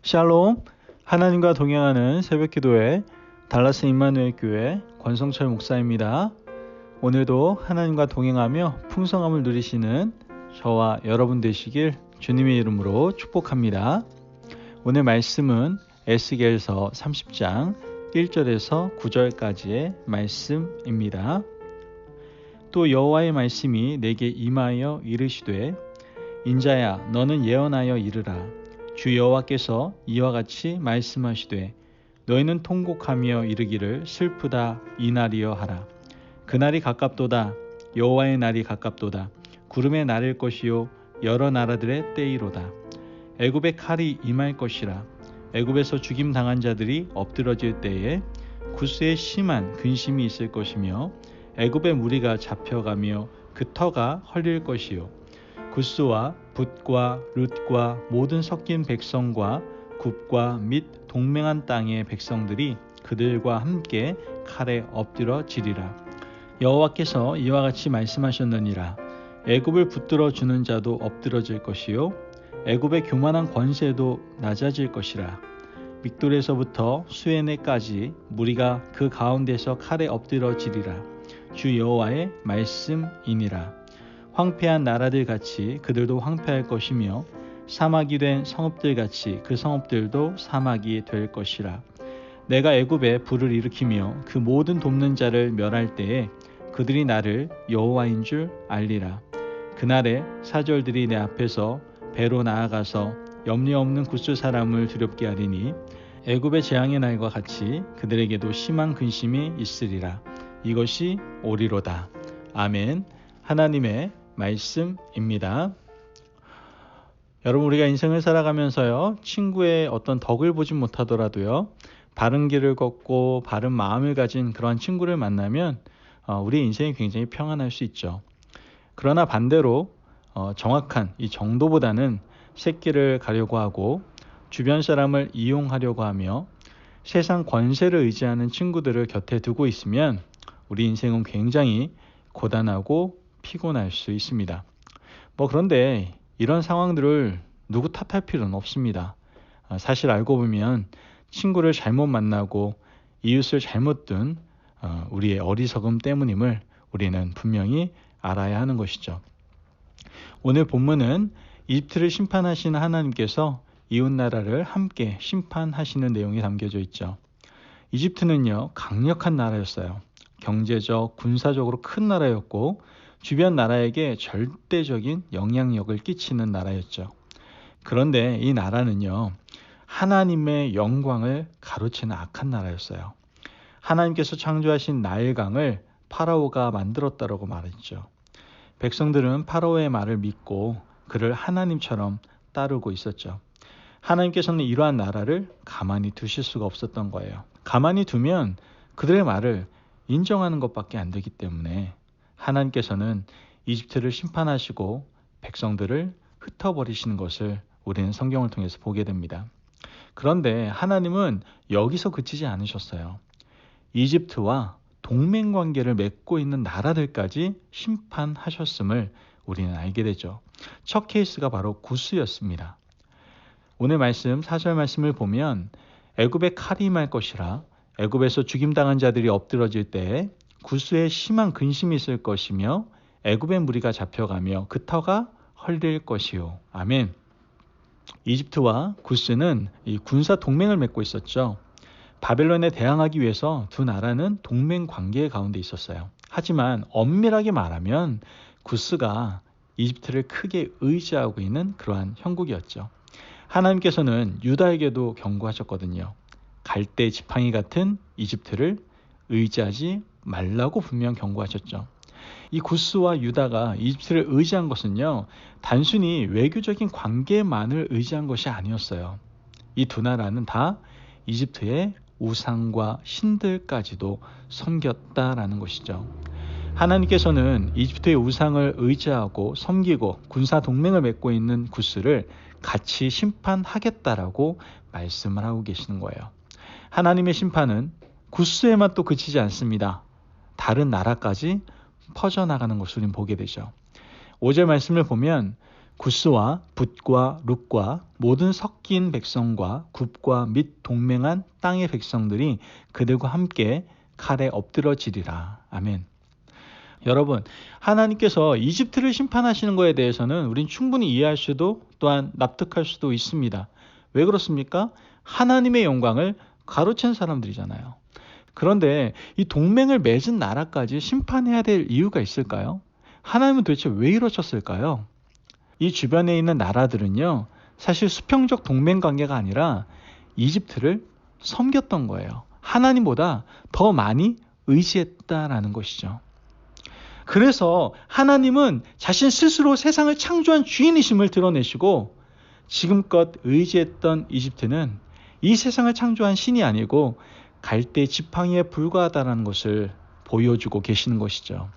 샬롬, 하나님과 동행하는 새벽기도회 달라스 임마누엘 교회 권성철 목사입니다. 오늘도 하나님과 동행하며 풍성함을 누리시는 저와 여러분 되시길 주님의 이름으로 축복합니다. 오늘 말씀은 에스겔서 30장 1절에서 9절까지의 말씀입니다. 또 여호와의 말씀이 내게 임하여 이르시되 인자야 너는 예언하여 이르라. 주 여호와께서 이와 같이 말씀하시되 너희는 통곡하며 이르기를 슬프다 이 날이여 하라. 그날이 가깝도다. 여호와의 날이 가깝도다. 구름에 나를 것이요 여러 나라들의 때이로다. 애굽의 칼이 임할 것이라. 애굽에서 죽임 당한 자들이 엎드러질 때에 구스에 심한 근심이 있을 것이며 애굽의 무리가 잡혀가며 그 터가 헐릴 것이요 구스와 붓과 룻과 모든 섞인 백성과 굽과 및 동맹한 땅의 백성들이 그들과 함께 칼에 엎드러지리라. 여호와께서 이와 같이 말씀하셨느니라. 애굽을 붙들어 주는 자도 엎드러질 것이요 애굽의 교만한 권세도 낮아질 것이라. 믹돌에서부터 수에네까지 무리가 그 가운데서 칼에 엎드러지리라. 주 여호와의 말씀이니라. 황폐한 나라들 같이 그들도 황폐할 것이며 사막이 된 성읍들 같이 그 성읍들도 사막이 될 것이라. 내가 애굽에 불을 일으키며 그 모든 돕는 자를 멸할 때에 그들이 나를 여호와인 줄 알리라. 그날에 사절들이 내 앞에서 배로 나아가서 염려 없는 구스 사람을 두렵게 하리니 애굽의 재앙의 날과 같이 그들에게도 심한 근심이 있으리라. 이것이 오리로다. 아멘. 하나님의 말씀입니다. 여러분, 우리가 인생을 살아가면서요, 친구의 어떤 덕을 보지 못하더라도요, 바른 길을 걷고 바른 마음을 가진 그러한 친구를 만나면 우리 인생이 굉장히 평안할 수 있죠. 그러나 반대로 정확한 이 정도보다는 새끼를 가려고 하고 주변 사람을 이용하려고 하며 세상 권세를 의지하는 친구들을 곁에 두고 있으면 우리 인생은 굉장히 고단하고 피곤할 수 있습니다. 그런데 이런 상황들을 누구 탓할 필요는 없습니다. 사실 알고 보면 친구를 잘못 만나고 이웃을 잘못 둔 우리의 어리석음 때문임을 우리는 분명히 알아야 하는 것이죠. 오늘 본문은 이집트를 심판하시는 하나님께서 이웃나라를 함께 심판하시는 내용이 담겨져 있죠. 이집트는요, 강력한 나라였어요. 경제적, 군사적으로 큰 나라였고 주변 나라에게 절대적인 영향력을 끼치는 나라였죠. 그런데 이 나라는요, 하나님의 영광을 가로채는 악한 나라였어요. 하나님께서 창조하신 나일강을 파라오가 만들었다라고 말했죠. 백성들은 파라오의 말을 믿고 그를 하나님처럼 따르고 있었죠. 하나님께서는 이러한 나라를 가만히 두실 수가 없었던 거예요. 가만히 두면 그들의 말을 인정하는 것밖에 안 되기 때문에 하나님께서는 이집트를 심판하시고 백성들을 흩어버리시는 것을 우리는 성경을 통해서 보게 됩니다. 그런데 하나님은 여기서 그치지 않으셨어요. 이집트와 동맹관계를 맺고 있는 나라들까지 심판하셨음을 우리는 알게 되죠. 첫 케이스가 바로 구스였습니다. 오늘 말씀 4절 말씀을 보면 애굽의 칼이 임할 것이라. 애굽에서 죽임당한 자들이 엎드러질 때에 구스에 심한 근심이 있을 것이며 애굽의 무리가 잡혀가며 그 터가 헐릴 것이요. 아멘. 이집트와 구스는 이 군사 동맹을 맺고 있었죠. 바벨론에 대항하기 위해서 두 나라는 동맹 관계 가운데 있었어요. 하지만 엄밀하게 말하면 구스가 이집트를 크게 의지하고 있는 그러한 형국이었죠. 하나님께서는 유다에게도 경고하셨거든요. 갈대 지팡이 같은 이집트를 의지하지 말라고 분명 경고하셨죠. 이 구스와 유다가 이집트를 의지한 것은요, 단순히 외교적인 관계만을 의지한 것이 아니었어요. 이 두 나라는 다 이집트의 우상과 신들까지도 섬겼다라는 것이죠. 하나님께서는 이집트의 우상을 의지하고 섬기고 군사 동맹을 맺고 있는 구스를 같이 심판하겠다라고 말씀을 하고 계시는 거예요. 하나님의 심판은 구스에만 또 그치지 않습니다. 다른 나라까지 퍼져나가는 것을 우리는 보게 되죠. 5절 말씀을 보면 구스와 붓과 룻과 모든 섞인 백성과 굽과 및 동맹한 땅의 백성들이 그들과 함께 칼에 엎드러지리라. 아멘. 여러분, 하나님께서 이집트를 심판하시는 것에 대해서는 우린 충분히 이해할 수도 또한 납득할 수도 있습니다. 왜 그렇습니까? 하나님의 영광을 가로챈 사람들이잖아요. 그런데 이 동맹을 맺은 나라까지 심판해야 될 이유가 있을까요? 하나님은 도대체 왜 이러셨을까요? 이 주변에 있는 나라들은요, 사실 수평적 동맹 관계가 아니라 이집트를 섬겼던 거예요. 하나님보다 더 많이 의지했다라는 것이죠. 그래서 하나님은 자신 스스로 세상을 창조한 주인이심을 드러내시고 지금껏 의지했던 이집트는 이 세상을 창조한 신이 아니고 갈대 지팡이에 불과하다는 것을 보여주고 계시는 것이죠.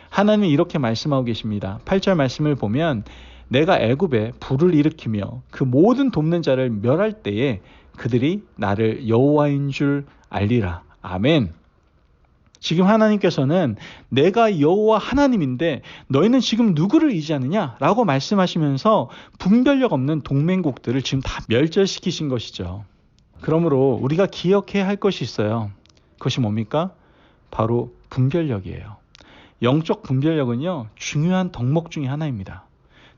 하나님이 이렇게 말씀하고 계십니다. 8절 말씀을 보면 내가 애굽에 불을 일으키며 그 모든 돕는 자를 멸할 때에 그들이 나를 여호와인 줄 알리라. 아멘. 지금 하나님께서는 내가 여호와 하나님인데 너희는 지금 누구를 의지하느냐? 라고 말씀하시면서 분별력 없는 동맹국들을 지금 다 멸절시키신 것이죠. 그러므로 우리가 기억해야 할 것이 있어요. 그것이 뭡니까? 바로 분별력이에요. 영적 분별력은요, 중요한 덕목 중에 하나입니다.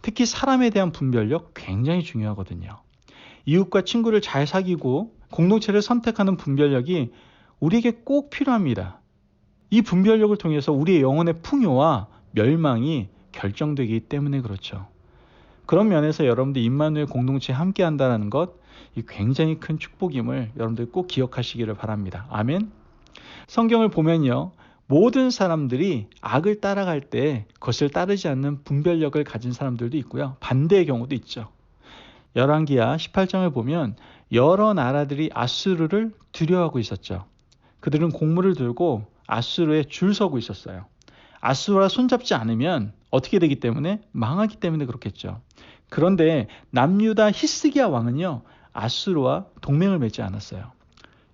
특히 사람에 대한 분별력 굉장히 중요하거든요. 이웃과 친구를 잘 사귀고 공동체를 선택하는 분별력이 우리에게 꼭 필요합니다. 이 분별력을 통해서 우리의 영혼의 풍요와 멸망이 결정되기 때문에 그렇죠. 그런 면에서 여러분들 임마누엘 공동체에 함께 한다는 것, 이 굉장히 큰 축복임을 여러분들 꼭 기억하시기를 바랍니다. 아멘. 성경을 보면요, 모든 사람들이 악을 따라갈 때 그것을 따르지 않는 분별력을 가진 사람들도 있고요, 반대의 경우도 있죠. 열왕기하 18장을 보면 여러 나라들이 아수르를 두려워하고 있었죠. 그들은 곡물을 들고 아수르에 줄 서고 있었어요. 아수르와 손잡지 않으면 어떻게 되기 때문에? 망하기 때문에 그렇겠죠. 그런데 남유다 히스기야 왕은요, 아수르와 동맹을 맺지 않았어요.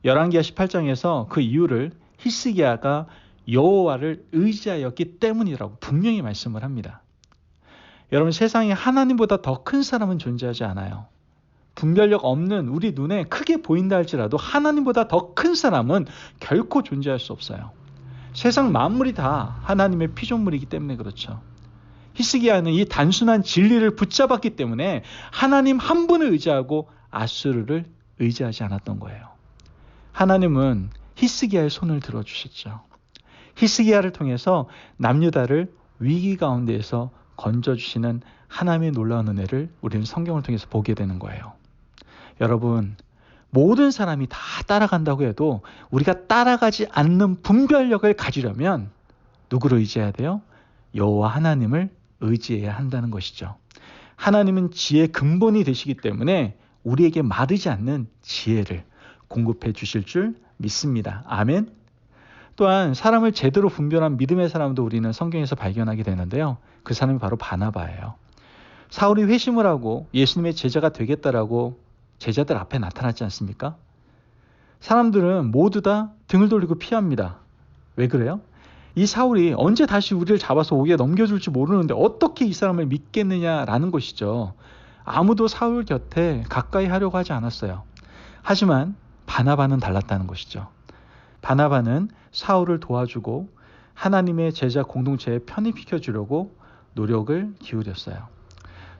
열왕기하 18장에서 그 이유를 히스기야가 여호와를 의지하였기 때문이라고 분명히 말씀을 합니다. 여러분, 세상에 하나님보다 더 큰 사람은 존재하지 않아요. 분별력 없는 우리 눈에 크게 보인다 할지라도 하나님보다 더 큰 사람은 결코 존재할 수 없어요. 세상 만물이 다 하나님의 피조물이기 때문에 그렇죠. 히스기야는 이 단순한 진리를 붙잡았기 때문에 하나님 한 분을 의지하고 아수르를 의지하지 않았던 거예요. 하나님은 히스기야의 손을 들어주셨죠. 히스기야를 통해서 남유다를 위기 가운데에서 건져주시는 하나님의 놀라운 은혜를 우리는 성경을 통해서 보게 되는 거예요. 여러분, 모든 사람이 다 따라간다고 해도 우리가 따라가지 않는 분별력을 가지려면 누구를 의지해야 돼요? 여호와 하나님을 의지해야 한다는 것이죠. 하나님은 지혜의 근본이 되시기 때문에 우리에게 마르지 않는 지혜를 공급해 주실 줄 믿습니다. 아멘. 또한 사람을 제대로 분별한 믿음의 사람도 우리는 성경에서 발견하게 되는데요. 그 사람이 바로 바나바예요. 사울이 회심을 하고 예수님의 제자가 되겠다라고 제자들 앞에 나타났지 않습니까? 사람들은 모두 다 등을 돌리고 피합니다. 왜 그래요? 이 사울이 언제 다시 우리를 잡아서 옥에 넘겨줄지 모르는데 어떻게 이 사람을 믿겠느냐라는 것이죠. 아무도 사울 곁에 가까이 하려고 하지 않았어요. 하지만 바나바는 달랐다는 것이죠. 바나바는 사울을 도와주고 하나님의 제자 공동체에 편입시켜 주려고 노력을 기울였어요.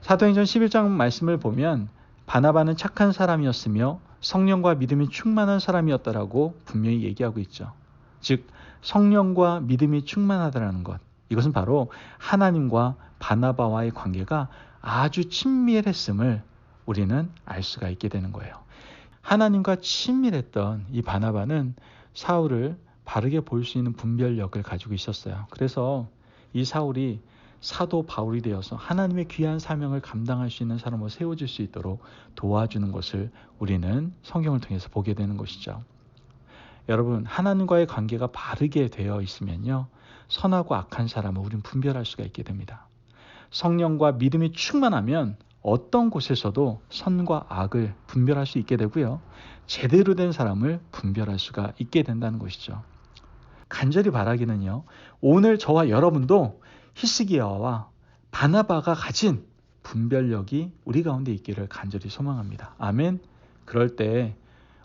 사도행전 11장 말씀을 보면 바나바는 착한 사람이었으며 성령과 믿음이 충만한 사람이었다라고 분명히 얘기하고 있죠. 즉 성령과 믿음이 충만하다는 것, 이것은 바로 하나님과 바나바와의 관계가 아주 친밀했음을 우리는 알 수가 있게 되는 거예요. 하나님과 친밀했던 이 바나바는 사울을 바르게 볼 수 있는 분별력을 가지고 있었어요. 그래서 이 사울이 사도 바울이 되어서 하나님의 귀한 사명을 감당할 수 있는 사람으로 세워질 수 있도록 도와주는 것을 우리는 성경을 통해서 보게 되는 것이죠. 여러분, 하나님과의 관계가 바르게 되어 있으면요, 선하고 악한 사람을 우리는 분별할 수가 있게 됩니다. 성령과 믿음이 충만하면 어떤 곳에서도 선과 악을 분별할 수 있게 되고요, 제대로 된 사람을 분별할 수가 있게 된다는 것이죠. 간절히 바라기는요, 오늘 저와 여러분도 히스기야와 바나바가 가진 분별력이 우리 가운데 있기를 간절히 소망합니다. 아멘. 그럴 때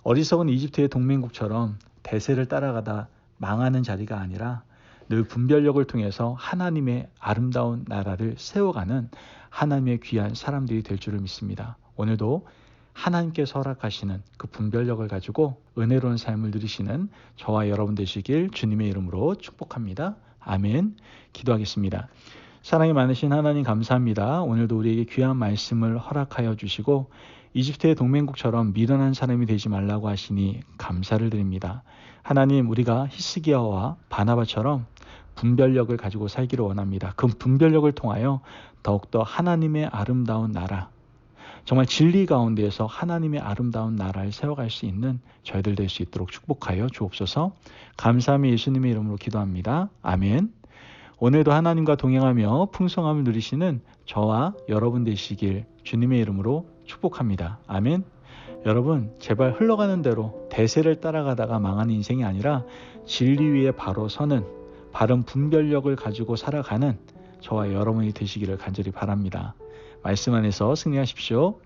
어리석은 이집트의 동맹국처럼 대세를 따라가다 망하는 자리가 아니라 늘 분별력을 통해서 하나님의 아름다운 나라를 세워가는 하나님의 귀한 사람들이 될 줄을 믿습니다. 오늘도 하나님께서 허락하시는 그 분별력을 가지고 은혜로운 삶을 누리시는 저와 여러분 되시길 주님의 이름으로 축복합니다. 아멘. 기도하겠습니다. 사랑이 많으신 하나님 감사합니다. 오늘도 우리에게 귀한 말씀을 허락하여 주시고 이집트의 동맹국처럼 미련한 사람이 되지 말라고 하시니 감사를 드립니다. 하나님, 우리가 히스기야와 바나바처럼 분별력을 가지고 살기를 원합니다. 그 분별력을 통하여 더욱더 하나님의 아름다운 나라, 정말 진리 가운데에서 하나님의 아름다운 나라를 세워갈 수 있는 저희들 될 수 있도록 축복하여 주옵소서. 감사함이 예수님의 이름으로 기도합니다. 아멘. 오늘도 하나님과 동행하며 풍성함을 누리시는 저와 여러분 되시길 주님의 이름으로 축복합니다. 아멘. 여러분, 제발 흘러가는 대로 대세를 따라가다가 망하는 인생이 아니라 진리 위에 바로 서는 바른 분별력을 가지고 살아가는 저와 여러분이 되시기를 간절히 바랍니다. 말씀 안에서 승리하십시오.